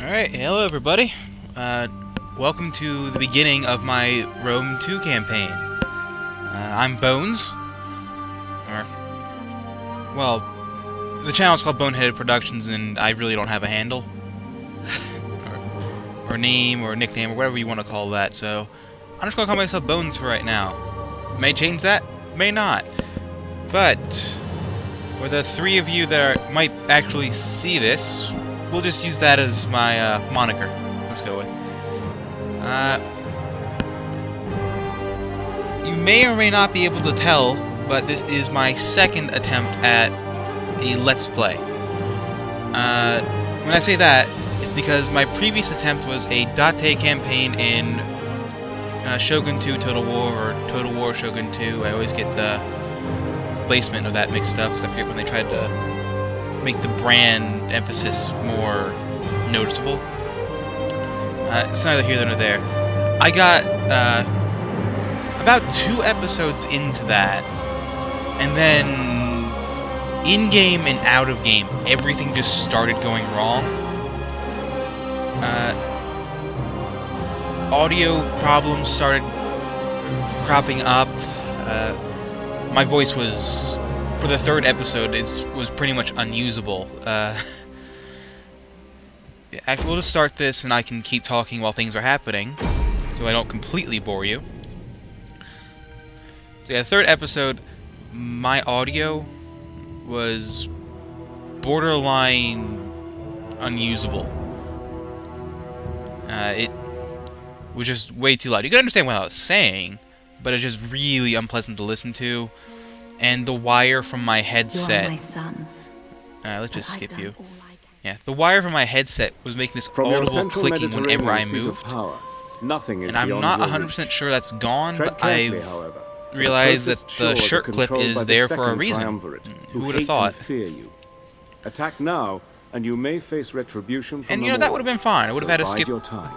Alright, hello everybody. Welcome to the beginning of my Rome 2 campaign. I'm Bones. Well, the channel's called Boneheaded Productions and I really don't have a handle. or name, or nickname, or whatever you want to call that, so I'm just gonna call myself Bones for right now. May change that, may not. But, for the three of you that might actually see this, we'll just use that as my moniker. Let's go with. You may or may not be able to tell, but this is my second attempt at a Let's Play. When I say that, it's because my previous attempt was a Date campaign in Shogun 2 Total War, or Total War Shogun 2. I always get the placement of that mixed up, because I forget when they tried to make the brand emphasis more noticeable. It's neither here nor there. I got about 2 episodes into that, and then in-game and out-of-game, everything just started going wrong. Audio problems started cropping up. My voice was, for the 3rd episode, was pretty much unusable. Actually, we'll just start this and I can keep talking while things are happening, so I don't completely bore you. So yeah, the 3rd episode, my audio was borderline unusable. It was just way too loud. You could understand what I was saying, but it's just really unpleasant to listen to. And the wire from my headset... You are my son. Let's just skip you. Yeah, the wire from my headset was making this audible clicking whenever I moved. And I'm not 100% sure that's gone, but I've realized that the shirt clip is there for a reason. Who would have thought? Attack now, and you may face retribution from and you know, that would have been fine. I would have had to skip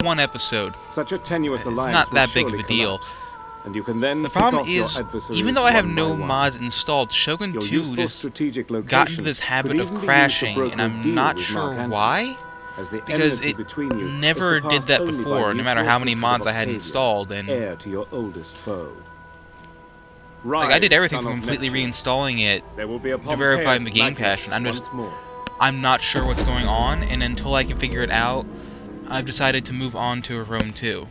1 episode. Such a tenuous alliance it's not that big of a deal. And you can then the problem is, even though I have no mods installed, Shogun 2 just got into this habit of crashing, and I'm not sure why, because it never did that before, no matter how many mods I had installed, and like, I did everything from completely reinstalling it to verifying the game cache, and I'm not sure what's going on, and until I can figure it out, I've decided to move on to Rome 2.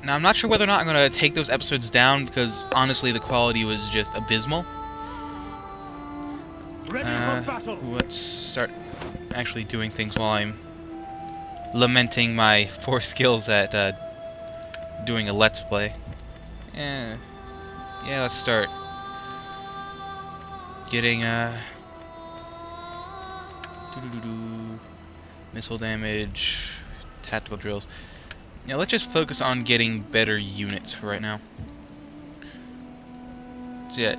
Now, I'm not sure whether or not I'm going to take those episodes down, because, honestly, the quality was just abysmal. Let's start actually doing things while I'm lamenting my poor skills at doing a Let's Play. Yeah, let's start getting, missile damage, tactical drills. Yeah, let's just focus on getting better units for right now. So yeah,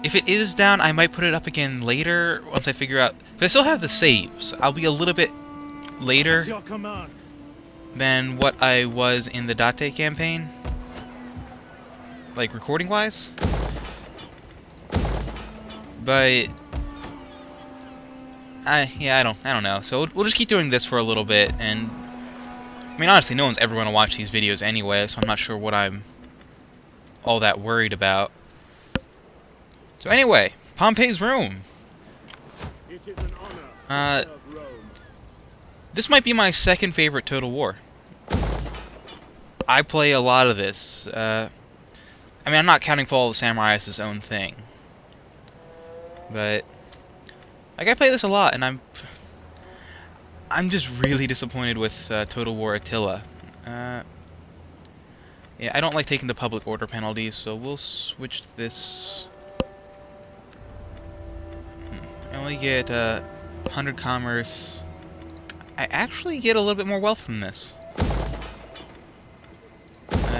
if it is down, I might put it up again later once I figure out... Because I still have the saves. I'll be a little bit later than what I was in the Date campaign. Like, recording-wise. But... yeah, I don't know. So we'll just keep doing this for a little bit, and... I mean, honestly, no one's ever going to watch these videos anyway, so I'm not sure what I'm all that worried about. So anyway, Pompey's Rome. This might be my 2nd favorite Total War. I play a lot of this. I mean, I'm not counting Fall of the Samurai as its own thing. But, like, I play this a lot, and I'm just really disappointed with Total War Attilla. Yeah, I don't like taking the public order penalties, so we'll switch this. I only get 100 commerce. I actually get a little bit more wealth from this.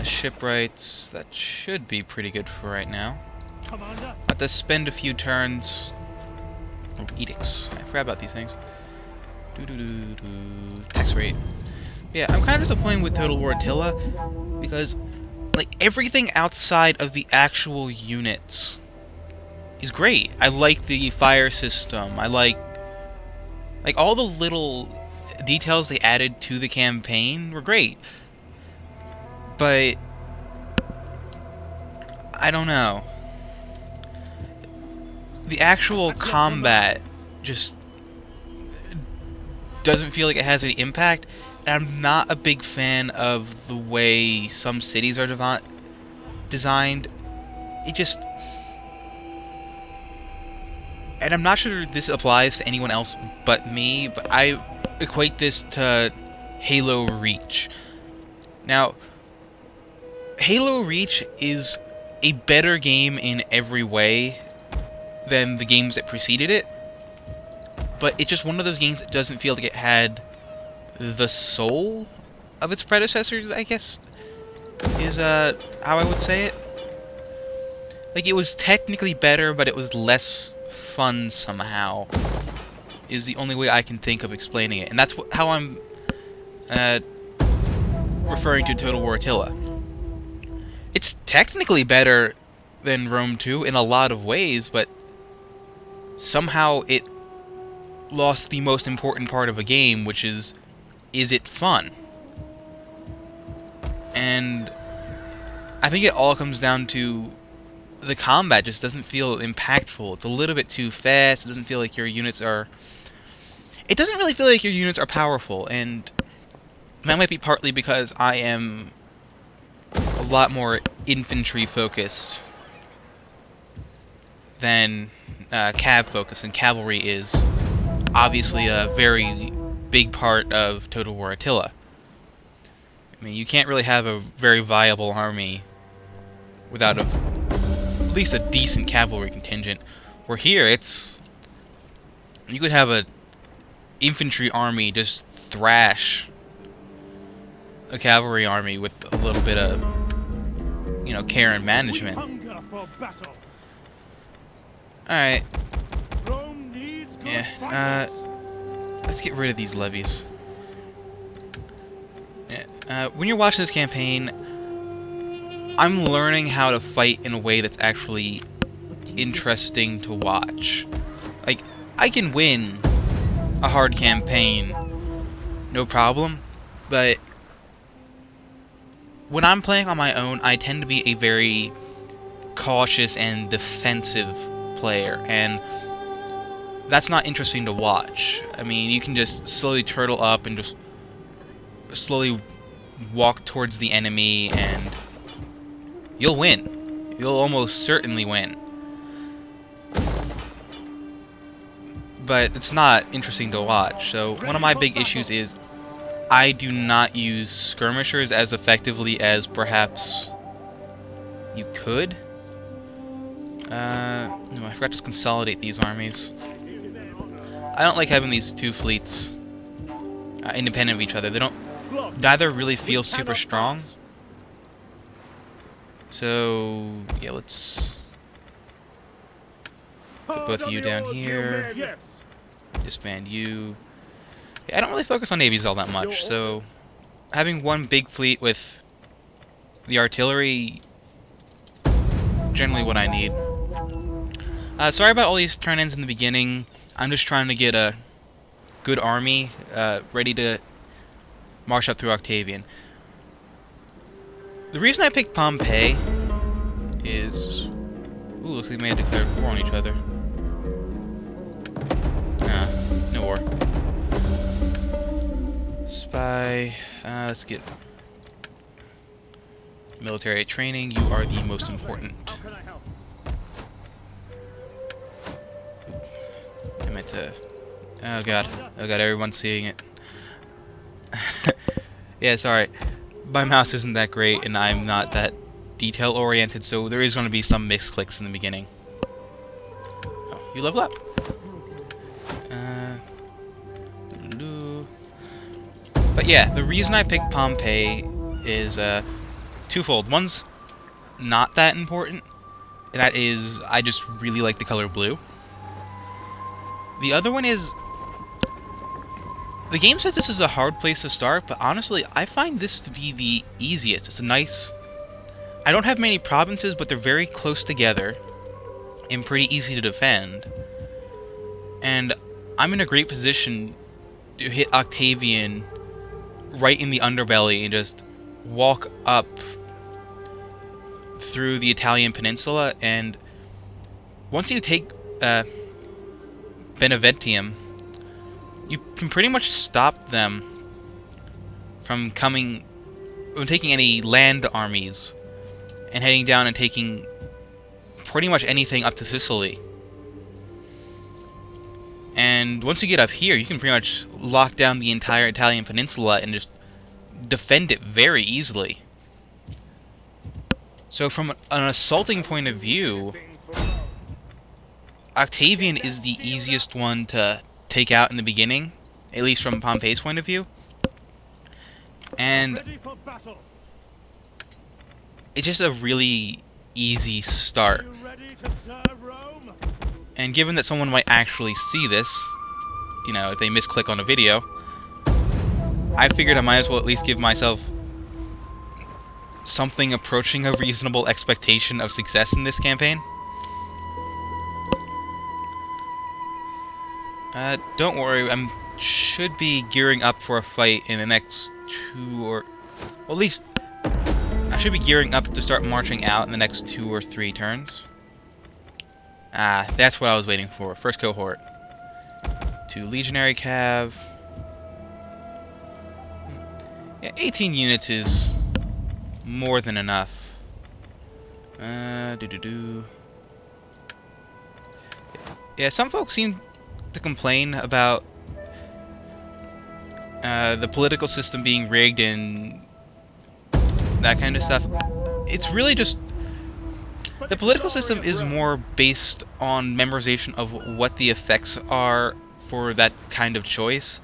Shipwrights, that should be pretty good for right now. Have to spend a few turns. Oh, edicts. I forgot about these things. Tax rate. Yeah, I'm kind of disappointed with Total War Attilla because, like, everything outside of the actual units is great. I like the fire system. I like Like, all the little details they added to the campaign were great. But I don't know. The actual combat just doesn't feel like it has any impact. And I'm not a big fan of the way some cities are designed. It just... And I'm not sure this applies to anyone else but me, but I equate this to Halo Reach. Now, Halo Reach is a better game in every way than the games that preceded it, but it's just one of those games that doesn't feel like it had the soul of its predecessors, I guess, is how I would say it. Like, it was technically better, but it was less fun somehow, is the only way I can think of explaining it. And that's how I'm referring to Total War Attila. It's technically better than Rome 2 in a lot of ways, but somehow it lost the most important part of a game, which is it fun? And I think it all comes down to the combat just doesn't feel impactful. It's a little bit too fast. It doesn't feel like your units are... It doesn't really feel like your units are powerful, and that might be partly because I am a lot more infantry-focused than cav-focused, and cavalry is obviously a very big part of Total War Attila. I mean, you can't really have a very viable army without at least a decent cavalry contingent. Where here, it's... You could have a infantry army just thrash a cavalry army with a little bit of, you know, care and management. Alright. Yeah, let's get rid of these levies. Yeah, when you're watching this campaign, I'm learning how to fight in a way that's actually interesting to watch. Like, I can win a hard campaign, no problem, but when I'm playing on my own, I tend to be a very cautious and defensive player, and that's not interesting to watch. I mean, you can just slowly turtle up and just slowly walk towards the enemy, and you'll win. You'll almost certainly win. But it's not interesting to watch. So one of my big issues is I do not use skirmishers as effectively as perhaps you could. No, I forgot to consolidate these armies. I don't like having these two fleets independent of each other. They don't... Neither really feel super strong. So, yeah, let's put both of you down here. Disband you. Yeah, I don't really focus on navies all that much, so having one big fleet with the artillery, generally what I need. Sorry about all these turn-ins in the beginning. I'm just trying to get a good army ready to march up through Octavian. The reason I picked Pompey is... Ooh, looks like they may have declared war on each other. Nah, no war. Spy... let's get... military training. You are the most important. I meant to... Oh god, everyone's seeing it. Yeah, sorry. My mouse isn't that great, and I'm not that detail-oriented, so there is going to be some misclicks in the beginning. Oh, you level up. But yeah, the reason I picked Pompey is twofold. One's not that important, and that is I just really like the color blue. The other one is... The game says this is a hard place to start, but honestly, I find this to be the easiest. It's a nice... I don't have many provinces, but they're very close together and pretty easy to defend. And I'm in a great position to hit Octavian right in the underbelly and just walk up through the Italian peninsula, and once you take Beneventium, you can pretty much stop them from taking any land armies and heading down and taking pretty much anything up to Sicily. And once you get up here, you can pretty much lock down the entire Italian peninsula and just defend it very easily. So from an assaulting point of view, Octavian is the easiest one to take out in the beginning, at least from Pompey's point of view. And it's just a really easy start. And given that someone might actually see this, you know, if they misclick on a video, I figured I might as well at least give myself something approaching a reasonable expectation of success in this campaign. Don't worry, I should be gearing up for a fight in the next well, at least I should be gearing up to start marching out in the next 2 or 3 turns. That's what I was waiting for. First cohort. 2 legionary cav. Yeah, 18 units is more than enough. Yeah, some folks seem to complain about the political system being rigged and that kind of stuff. It's really just... the political system is more based on memorization of what the effects are for that kind of choice,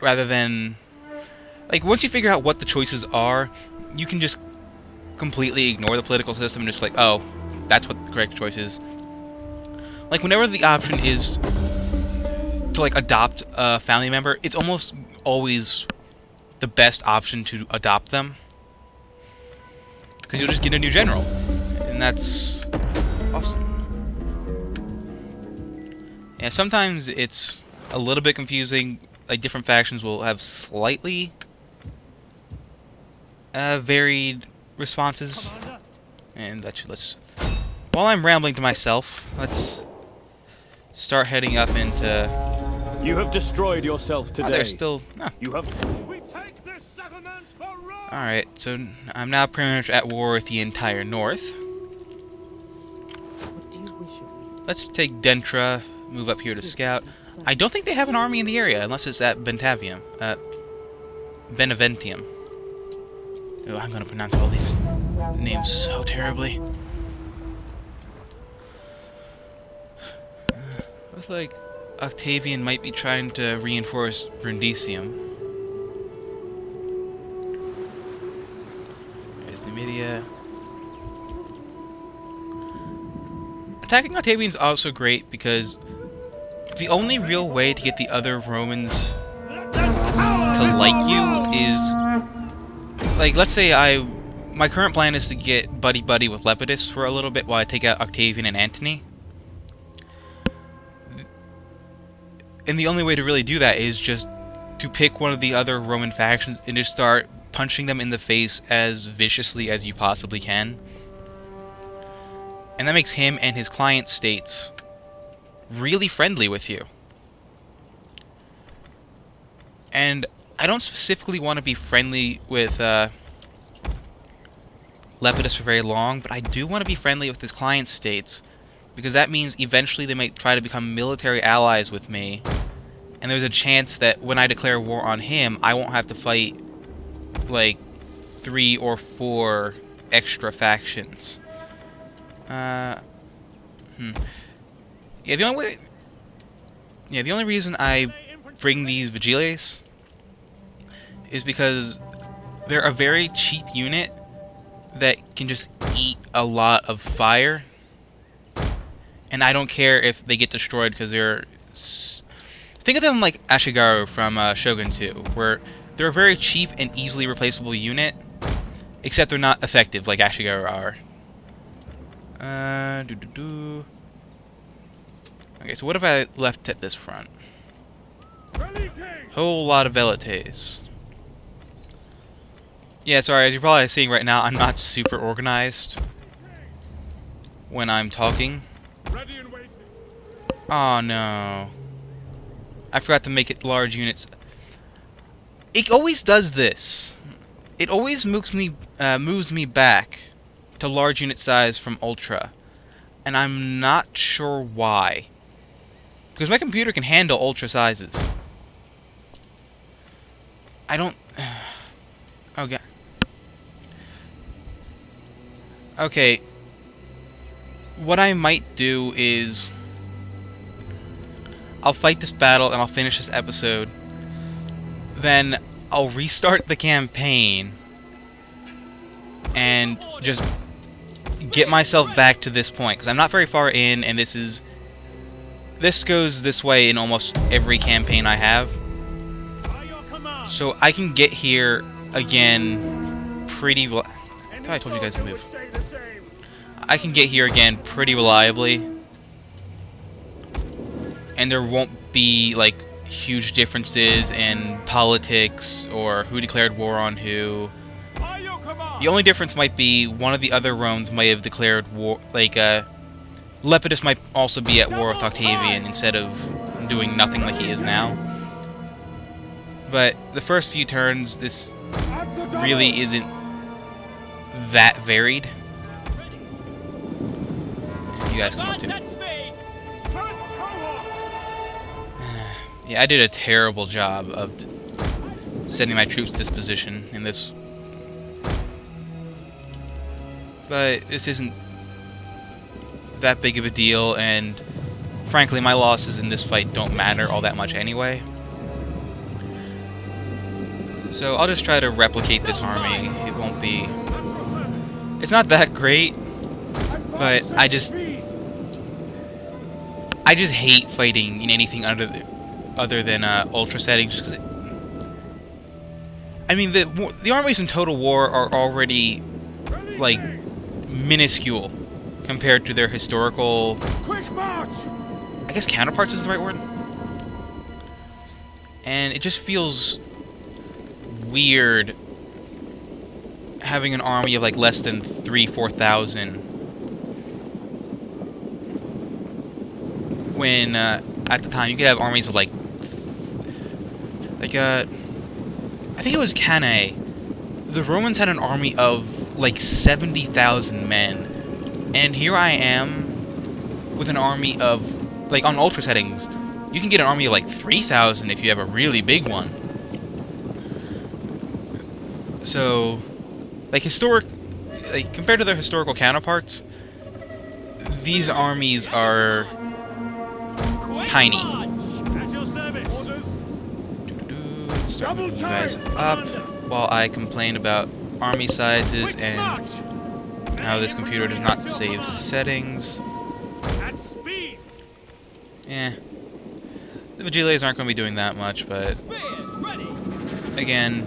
rather than... like, once you figure out what the choices are, you can just completely ignore the political system and just like, oh, that's what the correct choice is. Like, whenever the option is to, like, adopt a family member, it's almost always the best option to adopt them, because you'll just get a new general, and that's awesome. Yeah, sometimes it's a little bit confusing. Like, different factions will have slightly varied responses, and let's. While I'm rambling to myself, let's start heading up into. You have destroyed yourself today. Oh, there's still. Oh. You have. All right, so I'm now pretty much at war with the entire north. What do you wish of me? Let's take Dentra, move up here to scout. I don't think they have an army in the area, unless it's at Beneventium. Oh, I'm gonna pronounce all these names so terribly. Looks like Octavian might be trying to reinforce Brundisium. There's Numidia. Attacking Octavian's also great because the only real way to get the other Romans to like you is, like, let's say my current plan is to get buddy-buddy with Lepidus for a little bit while I take out Octavian and Antony. And the only way to really do that is just to pick one of the other Roman factions and just start punching them in the face as viciously as you possibly can. And that makes him and his client states really friendly with you. And I don't specifically want to be friendly with Lepidus for very long, but I do want to be friendly with his client states, because that means eventually they might try to become military allies with me, and there's a chance that when I declare war on him, I won't have to fight like 3 or 4 extra factions. Yeah, the only reason I bring these Vigiles is because they're a very cheap unit that can just eat a lot of fire, and I don't care if they get destroyed because they're... Think of them like Ashigaru from Shogun 2, where they're a very cheap and easily replaceable unit, except they're not effective like Ashigaru are. Okay, so what if I left at this front? Whole lot of velites. Yeah, sorry, as you're probably seeing right now, I'm not super organized when I'm talking. Oh no. I forgot to make it large units. It always does this. It always moves me back to large unit size from ultra. And I'm not sure why. Because my computer can handle ultra sizes. I don't... Okay. Okay. What I might do is... I'll fight this battle and I'll finish this episode. Then I'll restart the campaign and just get myself back to this point, because I'm not very far in, and this goes this way in almost every campaign I have. So I can get here again pretty... I thought I told you guys to move. I can get here again pretty reliably, and there won't be like huge differences in politics or who declared war on who. The only difference might be one of the other Romes may have declared war, like Lepidus might also be at war with Octavian instead of doing nothing like he is now. But the first few turns, this really isn't that varied. You guys come up to me. Yeah, I did a terrible job of sending my troops to this position in this. But this isn't that big of a deal, and frankly, my losses in this fight don't matter all that much anyway. So I'll just try to replicate this army. It won't be... It's not that great, but I just hate fighting in anything other than ultra settings, because I mean the armies in Total War are already like minuscule compared to their historical, I guess counterparts is the right word, and it just feels weird having an army of like less than 3,000-4,000 when at the time you could have armies of like I think it was Cannae. The Romans had an army of like 70,000 men, and here I am with an army of, like, on ultra settings you can get an army of like 3,000 if you have a really big one. So, like, compared to their historical counterparts, these armies are tiny. Let's start moving you guys up while I complain about army sizes and how this computer does not save settings. Yeah. The Vigiles aren't going to be doing that much, but again,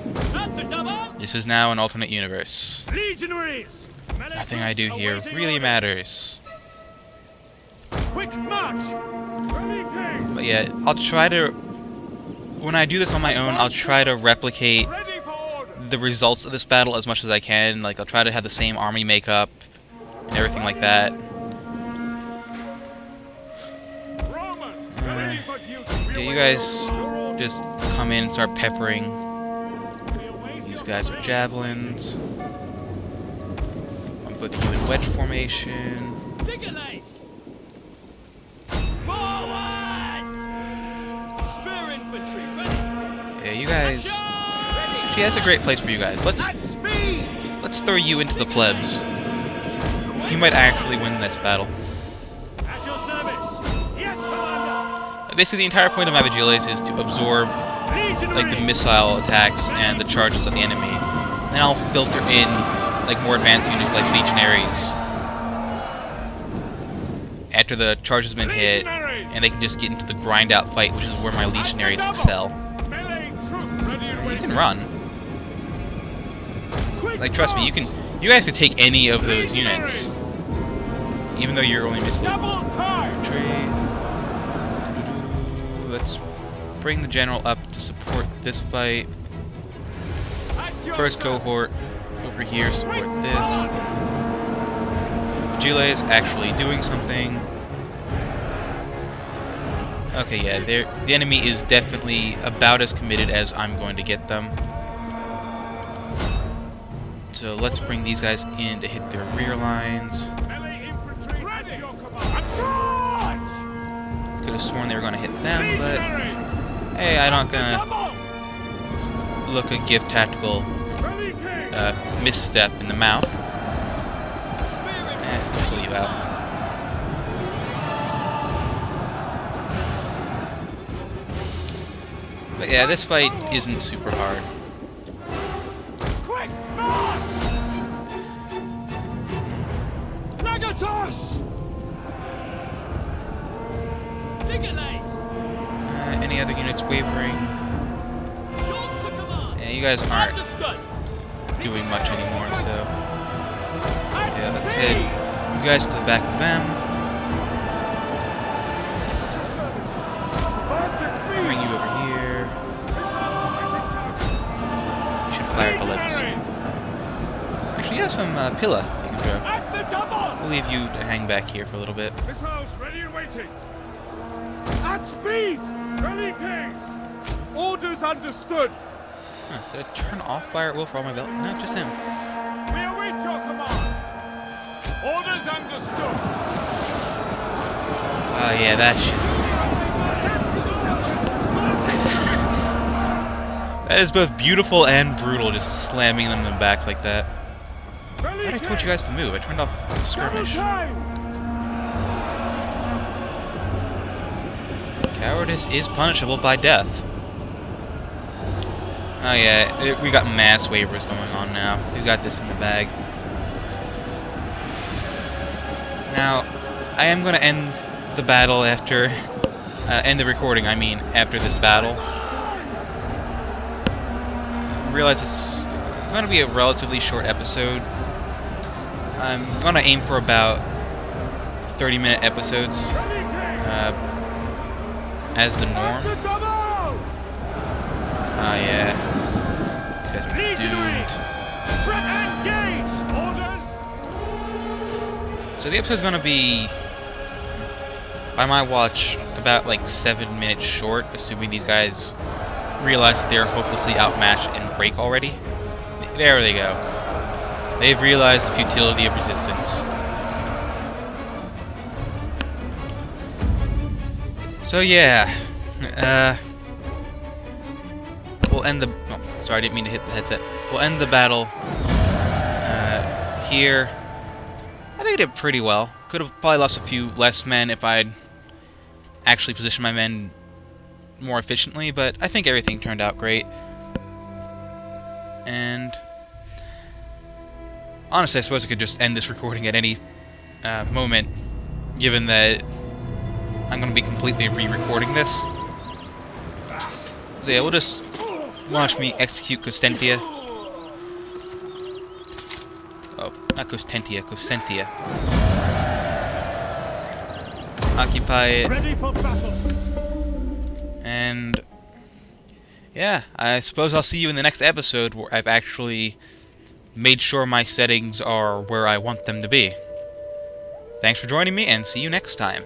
this is now an alternate universe. Nothing I do here really matters. But yeah, I'll try to... When I do this on my own, I'll try to replicate the results of this battle as much as I can. Like, I'll try to have the same army makeup and everything like that. Yeah, you guys just come in and start peppering these guys with javelins. I'll put you in wedge formation. Yeah, you guys... Actually, that's a great place for you guys. Let's throw you into the plebs. You might actually win this battle. Basically, the entire point of my Vigiles is to absorb, like, the missile attacks and the charges of the enemy. Then I'll filter in, like, more advanced units like Legionaries after the charge has been hit, and they can just get into the grind-out fight, which is where my Legionaries excel. You can run. Like, trust me, you guys could take any of those units, even though you're only missing infantry. Let's bring the general up to support this fight. First cohort over here, support this. Chile is actually doing something. Okay, yeah, the enemy is definitely about as committed as I'm going to get them. So let's bring these guys in to hit their rear lines. Could have sworn they were going to hit them, but hey, I'm not going to look a give tactical misstep in the mouth. Let's pull you out. But yeah, this fight isn't super hard. Quick, march! Legatus! Any other units wavering? Yeah, you guys aren't doing much anymore, so yeah, let's head you guys to the back of them. Bring you over here. You should fire at the legs. Actually, you have some pilla you can throw. We'll leave you to hang back here for a little bit. Missiles ready and waiting. At speed! Ready takes! Orders understood! Huh, did I turn off fire at will for all my belt? No, just him. We await your command! Orders understood! Oh yeah, that's just... that is both beautiful and brutal, just slamming them in the back like that. I thought I told you guys to move. I turned off the skirmish. Cowardice is punishable by death. Oh yeah, we got mass waivers going on now. We got this in the bag. Now, I am going to end the battle after... end the recording, I mean, after this battle. I realize it's going to be a relatively short episode. I'm going to aim for about 30-minute episodes. As the norm. Oh yeah. These guys are doomed. So the episode's gonna be, by my watch, about like 7 minutes short, assuming these guys realize that they're hopelessly outmatched and break already. There they go. They've realized the futility of resistance. So yeah, we'll end the... oh, sorry, I didn't mean to hit the headset. We'll end the battle here. I think I did pretty well. Could have probably lost a few less men if I'd actually positioned my men more efficiently, but I think everything turned out great. And honestly, I suppose I could just end this recording at any moment, given that I'm going to be completely re-recording this. So yeah, we'll just watch me execute Costentia. Oh, not Costentia, Cosentia. Occupy it. Ready for battle. And yeah, I suppose I'll see you in the next episode where I've actually made sure my settings are where I want them to be. Thanks for joining me, and see you next time.